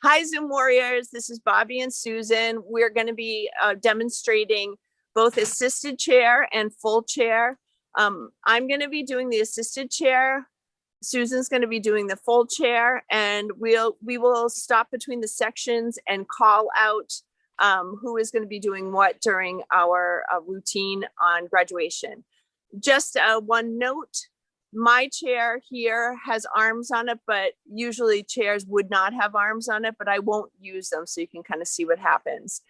Hi, Zoom warriors. This is Bobbi and Susan. We're going to be demonstrating both assisted chair and full chair. I'm going to be doing the assisted chair. Susan's going to be doing the full chair, and we will stop between the sections and call out who is going to be doing what during our routine on graduation. Just one note. My chair here has arms on it, but usually chairs would not have arms on it, but I won't use them so you can kind of see what happens.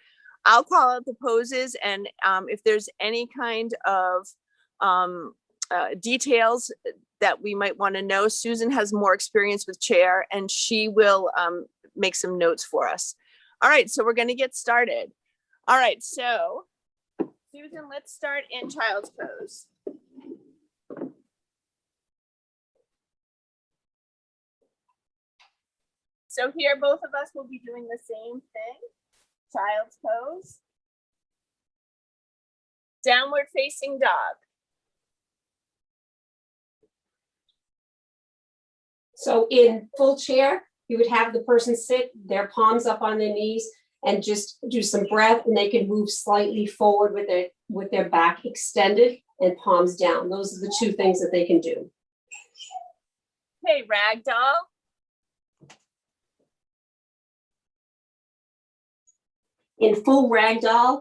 I'll call out the poses, and if there's any kind of details that we might want to know, Susan has more experience with chair and she will make some notes for us. All right, so we're going to get started. All right, so Susan, let's start in child's pose. So here, both of us will be doing the same thing. Child's pose. Downward facing dog. So in full chair, you would have the person sit, their palms up on their knees, and just do some breath, and they can move slightly forward with their back extended and palms down. Those are the two things that they can do. Okay, ragdoll. In full ragdoll,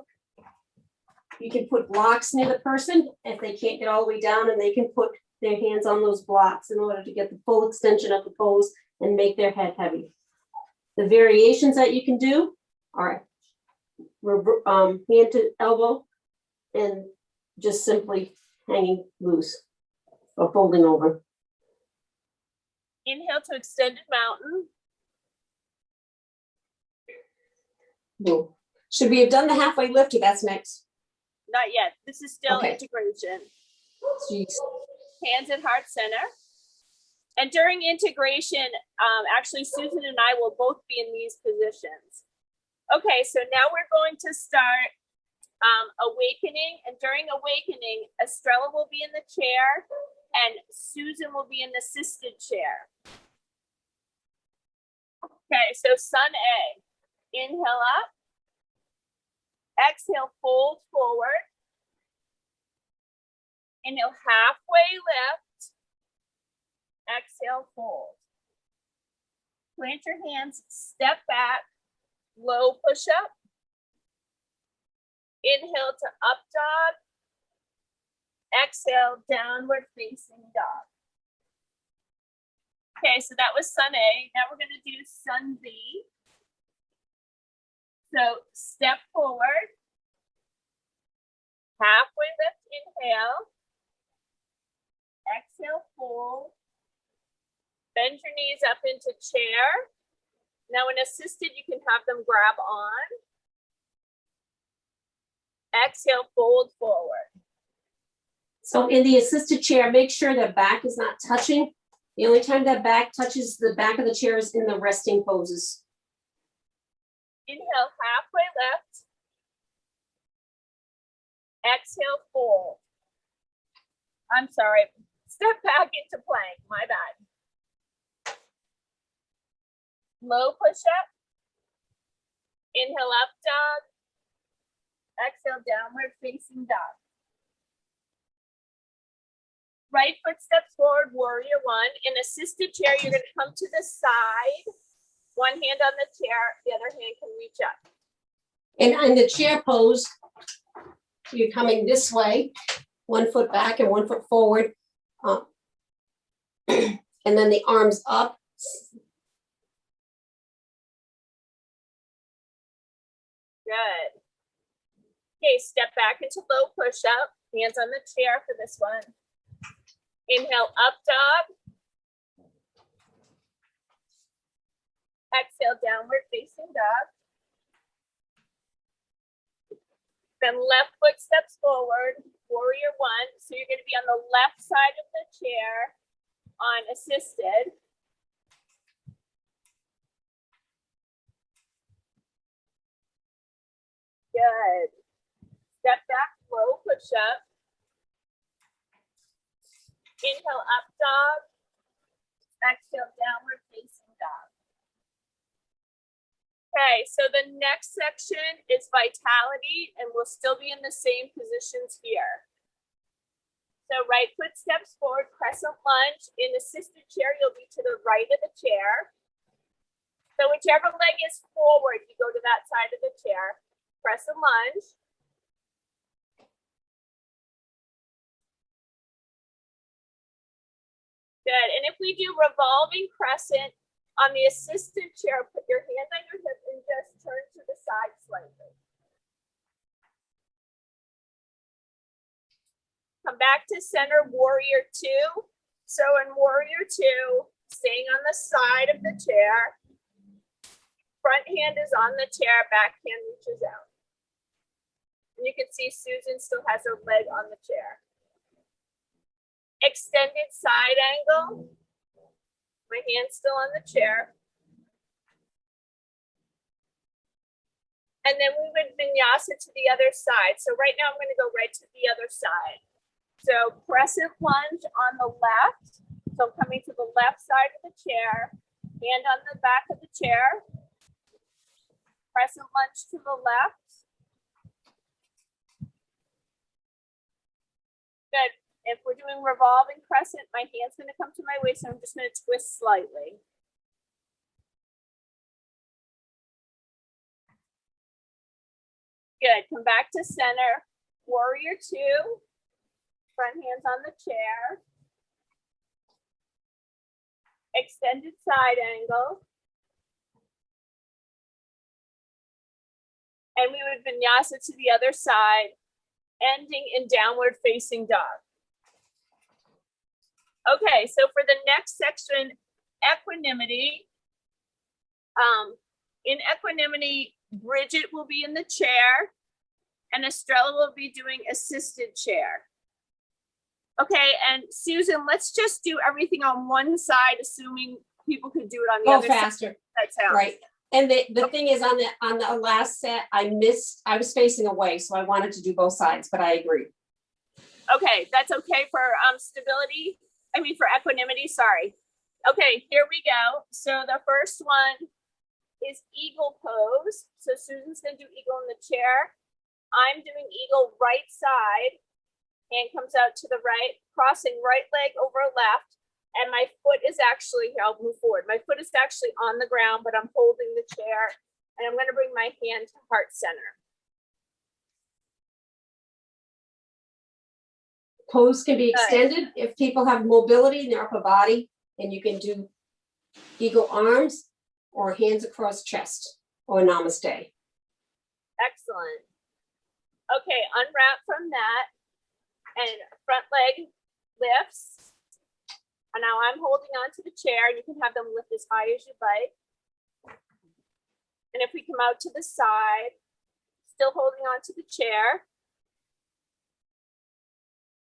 you can put blocks near the person if they can't get all the way down, and they can put their hands on those blocks in order to get the full extension of the pose and make their head heavy. The variations that you can do are hand to elbow and just simply hanging loose or folding over. Inhale to extended mountain. Boom. Should we have done the halfway lift, or that's next? Not yet. This is still okay. Integration. Jeez. Hands at heart center. And during integration, actually Susan and I will both be in these positions. Okay, so now we're going to start awakening. And during awakening, Estrella will be in the chair and Susan will be in the assisted chair. Okay, so sun A. Inhale up. Exhale, fold forward. Inhale, halfway lift. Exhale, fold. Plant your hands, step back, low push up. Inhale to up dog. Exhale, downward facing dog. Okay, so that was sun A. Now we're going to do sun B. So step forward, halfway lift, inhale, exhale, fold, bend your knees up into chair. Now in assisted, you can have them grab on. Exhale, fold forward. So in the assisted chair, make sure that back is not touching. The only time that back touches the back of the chair is in the resting poses. Inhale, halfway lift. Exhale, fold. I'm sorry. Step back into plank. My bad. Low push up. Inhale, up dog. Exhale, downward facing dog. Right foot steps forward, warrior one. In assisted chair, you're going to come to the side. One hand on the chair, the other hand can reach up. And in the chair pose, you're coming this way, 1 foot back and 1 foot forward. And then the arms up. Good. Okay, step back into low push up. Hands on the chair for this one. Inhale, up dog. Exhale, downward facing dog. Then left foot steps forward, warrior one. So you're going to be on the left side of the chair on assisted. Good. Step back, low push up. Inhale, up dog. Exhale, downward facing dog. Okay, so the next section is vitality, and we'll still be in the same positions here. So right foot steps forward, crescent lunge. In assisted chair, you'll be to the right of the chair. So whichever leg is forward, you go to that side of the chair. Crescent lunge. Good, and if we do revolving crescent on the assisted chair, put your hand on your hip and just turn to the side slightly. Come back to center, warrior two. So in warrior two, staying on the side of the chair, front hand is on the chair, back hand reaches out. And you can see Susan still has her leg on the chair. Extended side angle. My hand's still on the chair. And then we would vinyasa to the other side. So right now I'm going to go right to the other side. So crescent lunge on the left. So I'm coming to the left side of the chair, hand on the back of the chair. Crescent lunge to the left. Good. If we're doing revolving crescent, my hand's going to come to my waist, and I'm just going to twist slightly. Good. Come back to center. Warrior two. Front hands on the chair. Extended side angle. And we would vinyasa to the other side, ending in downward facing dog. Okay, so for the next section, equanimity. In equanimity, Bridget will be in the chair and Estrella will be doing assisted chair. Okay, and Susan, let's just do everything on one side, assuming people could do it on the Go other faster. side. That sounds Right. And the thing is, on the last set, I was facing away, so I wanted to do both sides, but I agree. Okay, that's okay for stability. I mean, for equanimity, sorry. Okay, here we go. So the first one is eagle pose. So Susan's gonna do eagle in the chair. I'm doing eagle right side. Hand comes out to the right, crossing right leg over left. And my foot is actually, here, I'll move forward. My foot is actually on the ground, but I'm holding the chair. And I'm gonna bring my hand to heart center. Pose can be extended if people have mobility in their upper body, and you can do eagle arms or hands across chest or namaste. Excellent. Okay, unwrap from that and front leg lifts. And now I'm holding on to the chair, and you can have them lift as high as you'd like. And if we come out to the side, still holding on to the chair.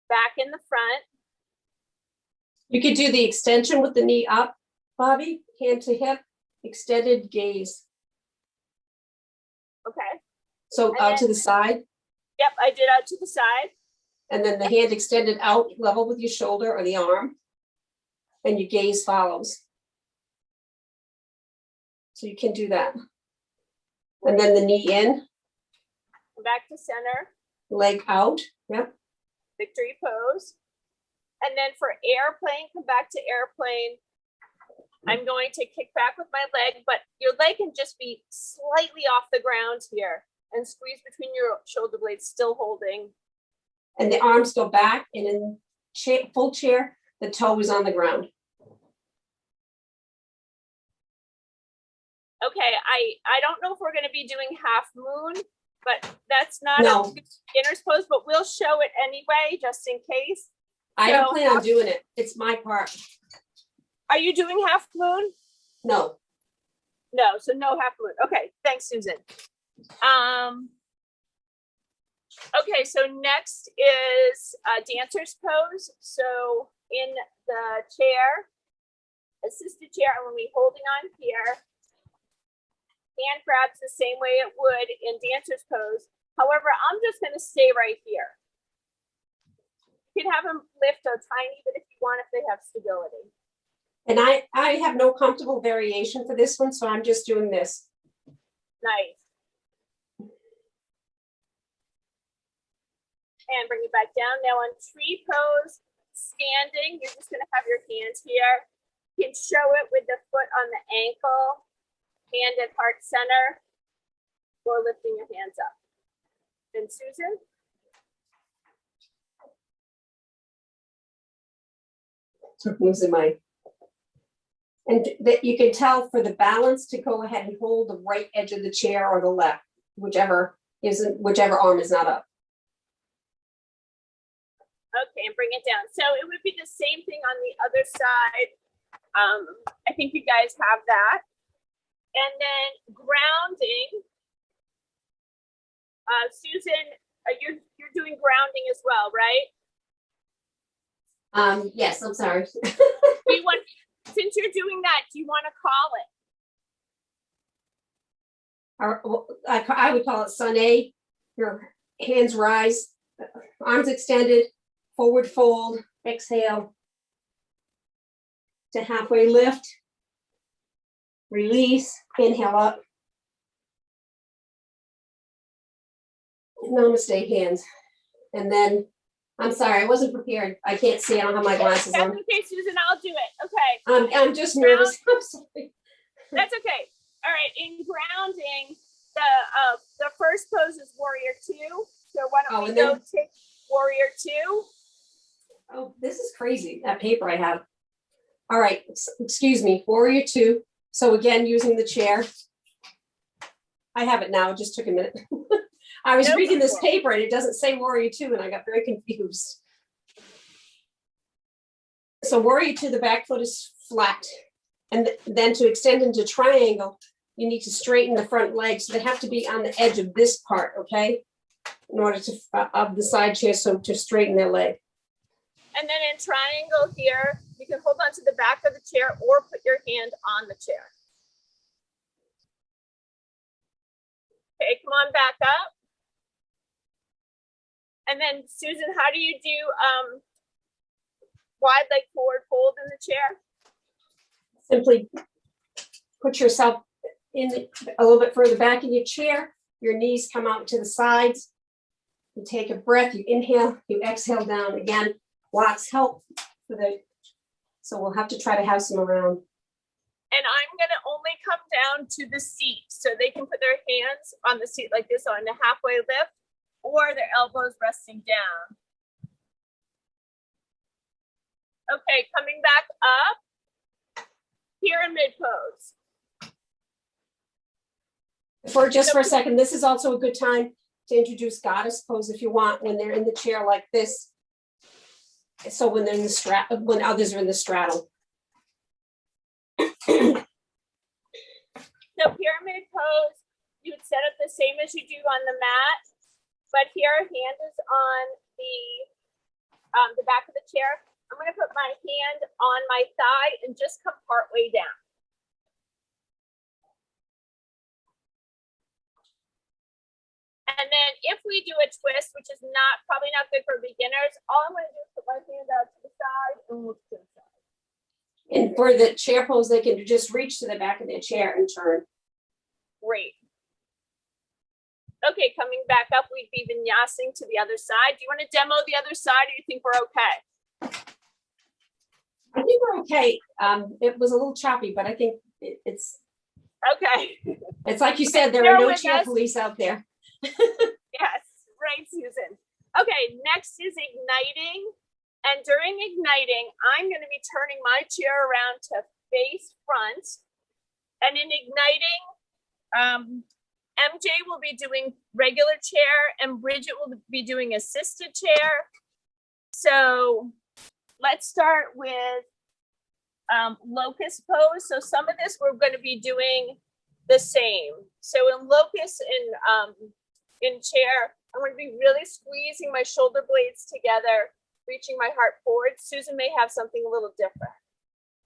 Back in the front. You could do the extension with the knee up, Bobbi, hand to hip, extended gaze. Okay. So out to the side, Yep, I did out to the side. and then the hand extended out level with your shoulder or the arm, and your gaze follows. So you can do that. And then the knee in, Back to center. leg out, yep. Victory pose. And then for airplane, come back to airplane. I'm going to kick back with my leg, but your leg can just be slightly off the ground here and squeeze between your shoulder blades, still holding. And the arms go back, and in full chair, the toe is on the ground. Okay, I don't know if we're going to be doing half moon, but that's not No. a beginner's pose, but we'll show it anyway, just in case. I don't So, plan on doing it. It's my part. Are you doing half moon? No. No, so no half moon. Okay, thanks, Susan. Okay, so next is dancer's pose. So in the chair, assisted chair, I'm gonna be holding on here. Hand grabs the same way it would in dancer's pose. However, I'm just gonna stay right here. You can have them lift a tiny bit if you want, if they have stability. And I have no comfortable variation for this one, so I'm just doing this. Nice. And bring it back down. Now on tree pose, standing, you're just gonna have your hands here. You can show it with the foot on the ankle, hand at heart center, or lifting your hands up. And Susan? Losing my, and that you can tell for the balance to go ahead and hold the right edge of the chair or the left, whichever arm is not up. Okay, and bring it down. So it would be the same thing on the other side. I think you guys have that. And then grounding. Susan, you're doing grounding as well, right? Yes, I'm sorry. Do you want, since you're doing that, do you want to call it? I would call it Sun A. Your hands rise, arms extended, forward fold, exhale to halfway lift, release, inhale up. Namaste hands. And then, I'm sorry, I wasn't prepared. I can't see, I don't have my glasses That's on. okay, Susan, I'll do it. Okay. I'm just nervous, I'm sorry. That's okay. All right, in grounding, the first pose is warrior 2. So why don't we go take warrior 2? Oh, this is crazy, that paper I have. All right, excuse me, warrior 2. So again, using the chair. I have it now, it just took a minute. I was reading this paper and it doesn't say warrior 2 and I got very confused. So warrior 2, the back foot is flat. And then to extend into triangle, you need to straighten the front legs. So they have to be on the edge of this part, okay? In order to, of the side chair, so to straighten their leg. And then in triangle here, you can hold on to the back of the chair or put your hand on the chair. Okay, come on back up. And then Susan, how do you do wide leg forward fold in the chair? Simply put yourself in a little bit further back in your chair. Your knees come out to the sides. You take a breath, you inhale, you exhale down again. Lots help for the, so we'll have to try to have some around. And I'm gonna only come down to the seat so they can put their hands on the seat like this on a halfway lift or their elbows resting down. Okay, coming back up, pyramid pose. For a second, this is also a good time to introduce goddess pose if you want, when they're in the chair like this. So when they're in the when others are in the straddle. So pyramid pose, you would set up the same as you do on the mat, but here hand is on the back of the chair. I'm going to put my hand on my thigh and just come part way down. And then if we do a twist, which is probably not good for beginners, all I'm going to do is put my hand out to the side and move to the side. And for the chair pose, they can just reach to the back of their chair and turn. Great. Okay, coming back up, we'd be vinyasing to the other side. Do you want to demo the other side, or do you think we're okay? I think we're okay. It was a little choppy, but I think it's okay. It's like you said, there are no chair police out there. Yes, right, Susan. Okay, next is igniting. And during igniting, I'm going to be turning my chair around to face front. And in igniting, MJ will be doing regular chair and Bridget will be doing assisted chair. So let's start with locust pose. So some of this we're going to be doing the same. So in locust, in chair, I'm going to be really squeezing my shoulder blades together, reaching my heart forward. Susan may have something a little different.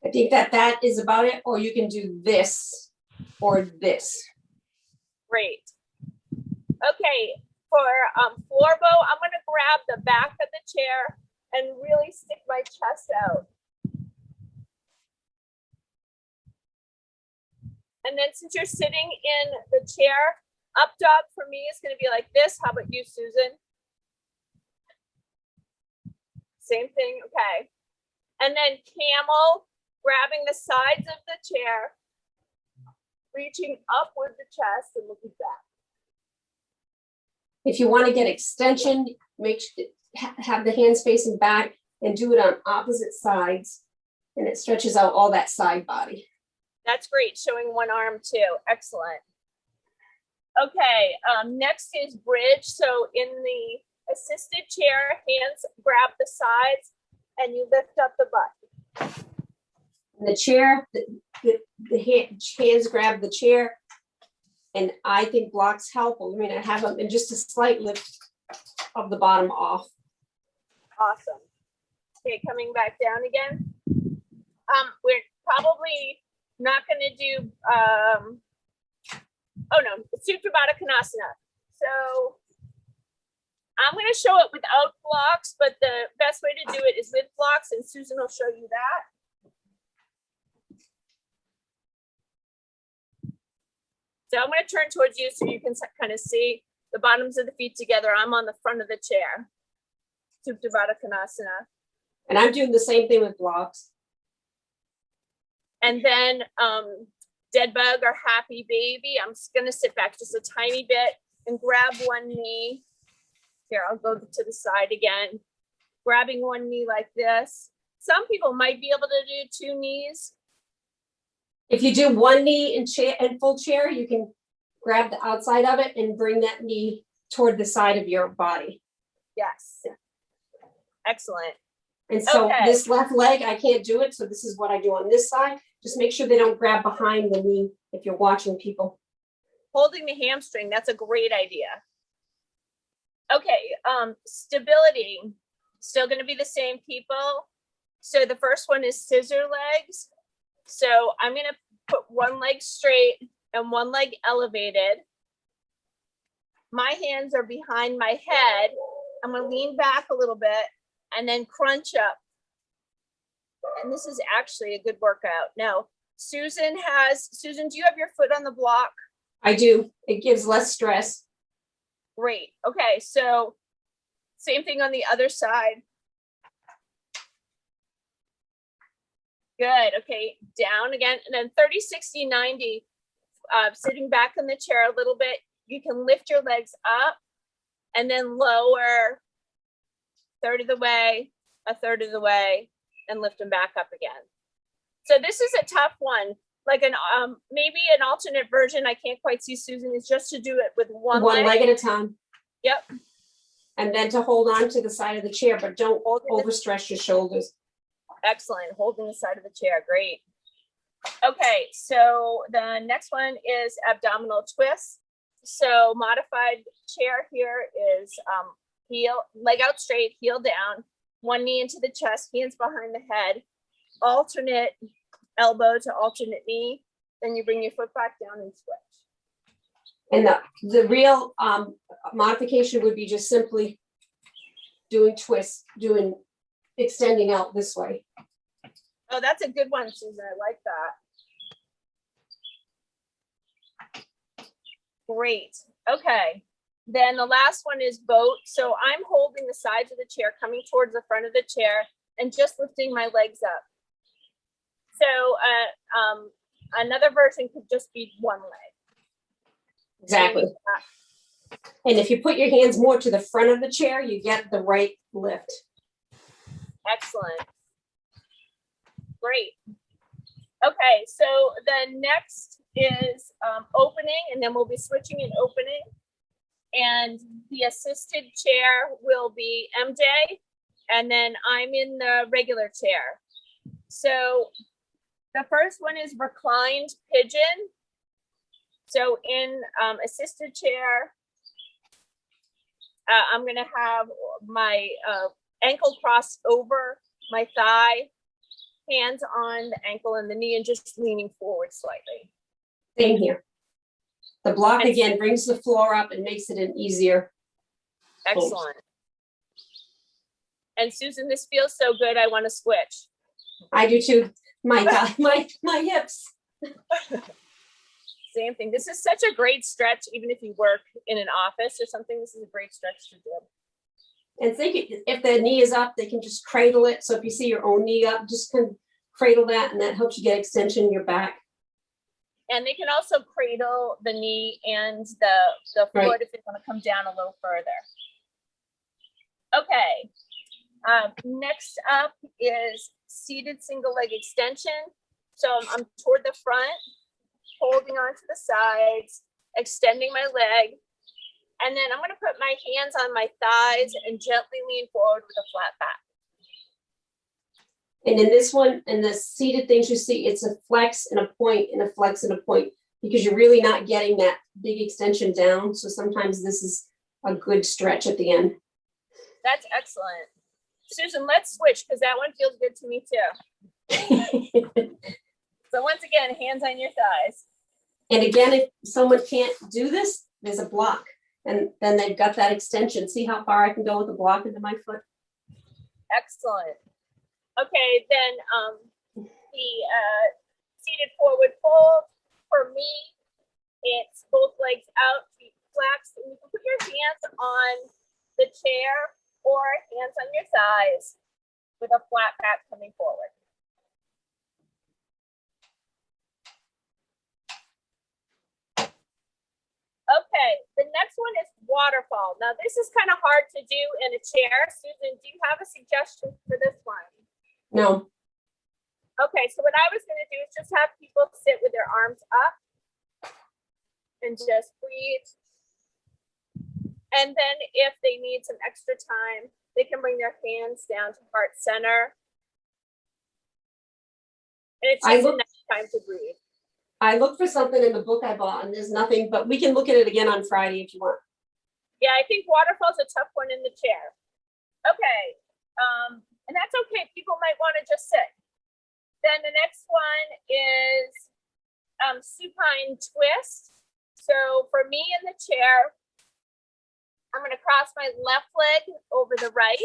I think that is about it, or you can do this or this. Great. Okay, for floor bow, I'm going to grab the back of the chair and really stick my chest out. And then since you're sitting in the chair, up dog for me is going to be like this. How about you, Susan? Same thing. Okay. And then camel, grabbing the sides of the chair, reaching up with the chest and looking back. If you want to get extension, have the hands facing back and do it on opposite sides. And it stretches out all that side body. That's great. Showing one arm too. Excellent. Okay. Next is bridge. So in the assisted chair, hands grab the sides and you lift up the butt. In the chair, the hands grab the chair. And I think blocks help. I mean, I have them in just a slight lift of the bottom off. Awesome. Okay, coming back down again. We're probably not going to do, oh no, Supta Baddha Konasana. So I'm going to show it without blocks, but the best way to do it is with blocks, and Susan will show you that. So I'm going to turn towards you so you can kind of see the bottoms of the feet together. I'm on the front of the chair. Supta Baddha Konasana. And I'm doing the same thing with blocks. And then dead bug or happy baby. I'm just going to sit back just a tiny bit and grab one knee. Here, I'll go to the side again. Grabbing one knee like this. Some people might be able to do two knees. If you do one knee in full chair, you can grab the outside of it and bring that knee toward the side of your body. Yes. Excellent. And so Okay. This left leg, I can't do it. So this is what I do on this side. Just make sure they don't grab behind the knee if you're watching people. Holding the hamstring, that's a great idea. Okay, stability, still going to be the same people. So the first one is scissor legs. So I'm going to put one leg straight and one leg elevated. My hands are behind my head. I'm going to lean back a little bit and then crunch up. And this is actually a good workout. Now, Susan, do you have your foot on the block? I do. It gives less stress. Great. Okay, so same thing on the other side. Good. Okay, down again. And then 30, 60, 90, sitting back in the chair a little bit. You can lift your legs up and then lower a third of the way, and lift them back up again. So this is a tough one. Like maybe an alternate version, I can't quite see, Susan, is just to do it with one leg at a time. Yep. And then to hold on to the side of the chair, but don't overstretch your shoulders. Excellent. Holding the side of the chair. Great. Okay, so the next one is abdominal twist. So modified chair here is leg out straight, heel down, one knee into the chest, hands behind the head, alternate elbow to alternate knee. Then you bring your foot back down and switch. And the real modification would be just simply doing twists, extending out this way. Oh, that's a good one, Susan. I like that. Great. Okay. Then the last one is boat. So I'm holding the sides of the chair, coming towards the front of the chair and just lifting my legs up. So another version could just be one leg. Exactly. And if you put your hands more to the front of the chair, you get the right lift. Excellent. Great. Okay, so the next is opening, and then we'll be switching and opening. And the assisted chair will be MJ, and then I'm in the regular chair. So the first one is reclined pigeon. So in assisted chair, I'm going to have my ankle crossed over my thigh, hands on the ankle and the knee, and just leaning forward slightly. Same here. The block again brings the floor up and makes it an easier. Excellent. And Susan, this feels so good. I want to switch. I do too. My God, my hips. Same thing. This is such a great stretch, even if you work in an office or something, this is a great stretch to do. And if the knee is up, they can just cradle it. So if you see your own knee up, just kind of cradle that, and that helps you get extension in your back. And they can also cradle the knee and the foot Right. if they want to come down a little further. Okay. Next up is seated single leg extension. So I'm toward the front, holding onto the sides, extending my leg. And then I'm going to put my hands on my thighs and gently lean forward with a flat back. And in this one, in the seated things you see, it's a flex and a point and a flex and a point, because you're really not getting that big extension down. So sometimes this is a good stretch at the end. That's excellent. Susan, let's switch because that one feels good to me too. So once again, hands on your thighs. And again, if someone can't do this, there's a block. And then they've got that extension. See how far I can go with the block into my foot? Excellent. Okay, then the seated forward fold. For me, it's both legs out, feet flexed. And you can put your hands on the chair or hands on your thighs with a flat back coming forward. Okay, the next one is waterfall. Now this is kind of hard to do in a chair. Susan, do you have a suggestion for this one? No. Okay, so what I was going to do is just have people sit with their arms up and just breathe. And then if they need some extra time, they can bring their hands down to heart center. And it's just enough time to breathe. I looked for something in the book I bought, and there's nothing, but we can look at it again on Friday if you want. Yeah, I think waterfall's a tough one in the chair. Okay, and that's okay. People might want to just sit. Then the next one is supine twist. So for me in the chair, I'm going to cross my left leg over the right.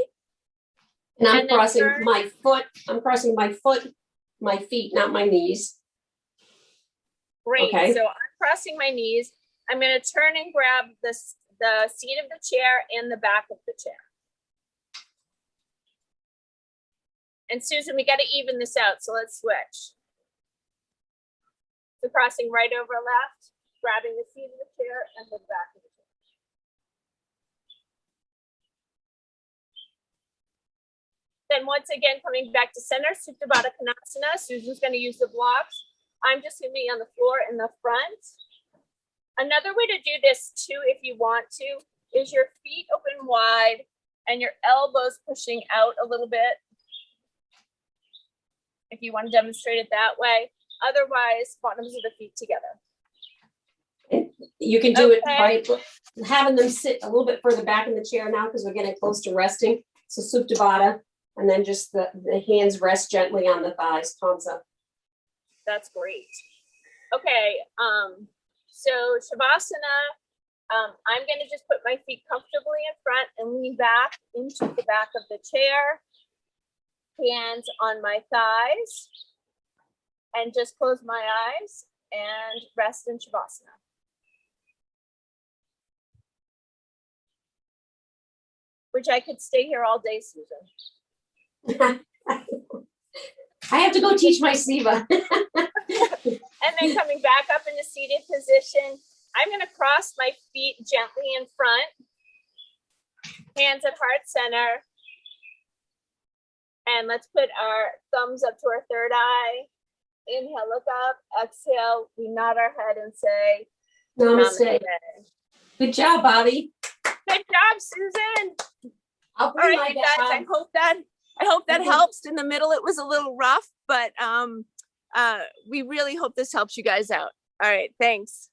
And I'm then crossing turn. my foot. I'm crossing my foot, my feet, not my knees. Great. Okay. So I'm crossing my knees. I'm going to turn and grab the seat of the chair and the back of the chair. And Susan, we got to even this out. So let's switch. So crossing right over left, grabbing the seat of the chair and the back of the chair. Then once again, coming back to center, Supta Baddha Konasana. Susan's going to use the blocks. I'm just going to be on the floor in the front. Another way to do this too, if you want to, is your feet open wide and your elbows pushing out a little bit. If you want to demonstrate it that way. Otherwise, bottoms of the feet together. You can do it by having them sit a little bit further back in the chair now, because we're getting close to resting. So Supta Baddha, and then just the hands rest gently on the thighs, palms up. That's great. Okay, so Shavasana, I'm going to just put my feet comfortably in front and lean back into the back of the chair. Hands on my thighs. And just close my eyes and rest in Shavasana. Which I could stay here all day, Susan. I have to go teach my Siva. And then coming back up in a seated position, I'm going to cross my feet gently in front. Hands at heart center. And let's put our thumbs up to our third eye. Inhale, look up. Exhale, we nod our head and say, Namaste. Good job, Bobbi. Good job, Susan. I'll All bring right, my you guys, I hope that helps. In the middle, it was a little rough, but we really hope this helps you guys out. All right, thanks.